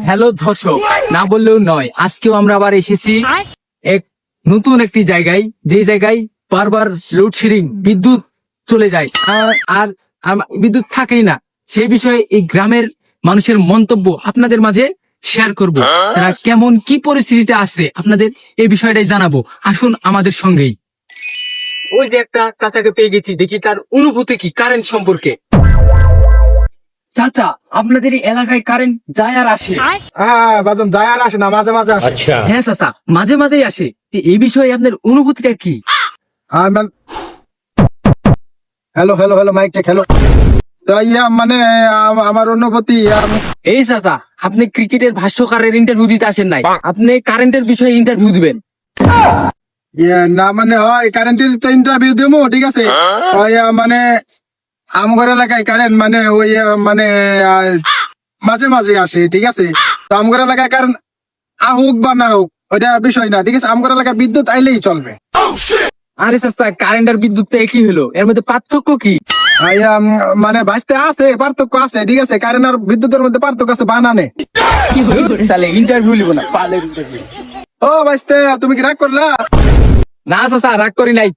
Hello দর্শক, না বললেও নয়, আজকেও আমরা আবার এসেছি এক নতুন একটি জায়গায়, যে জায়গায় বারবার লোডশেডিং, বিদ্যুৎ চলে যায় আর বিদ্যুৎ থাকেই না। সেই বিষয়ে এই গ্রামের মানুষের মন্তব্য আপনাদের মাঝে শেয়ার করব। তারা কেমন কি পরিস্থিতিতে আসছে আপনাদের এই বিষয়টাই জানাবো। আসুন আমাদের সঙ্গেই। ওই যে একটা চাচাকে পেয়ে গেছি, দেখি তার অনুভূতি কি কারেন্ট সম্পর্কে। চাচা, আপনাদের এই এলাকায় কারেন্ট যায় আর আসে? হ্যাঁ বাজন যায় আর আসে না, মাঝে মাঝে আসে। হ্যাঁ চাচা, মাঝে মাঝেই আসে। তো এই বিষয়ে আপনার অনুভূতিটা কি? Hello hello hello, mic check, hello. মানে আমার অনুভূতি এই চাচা, আপনি ক্রিকেটের ভাষ্যকারের ইন্টারভিউ দিতে আসেন নাই, আপনি কারেন্টের বিষয়ে ইন্টারভিউ দিবেন। না মানে হয় কারেন্টের তো ইন্টারভিউ দেবো, ঠিক আছে। ওই মানে আমগর এলাকায় কারেন্ট মানে ওই মানে মাঝে মাঝে আসে, ঠিক আছে। তো আমগর এলাকায় কারেন্ট আহুক বা না হোক ওইটা বিষয় না, ঠিক আছে। আমগর এলাকায় বিদ্যুৎ আইলেই চলবে। আরে চাচা, কারেন্ট আর বিদ্যুৎ তো একই হলো, এর মধ্যে পার্থক্য কি? মানে বাঁচতে আছে পার্থক্য আছে, ঠিক আছে। কারেন্ট আর বিদ্যুতের মধ্যে পার্থক্য আছে বানানে। তাহলে ইন্টারভিউ লিব না, পালের ইন্টারভিউ। ও বাঁচতে, তুমি কি রাগ করলা? না চাচা, রাগ করি নাই।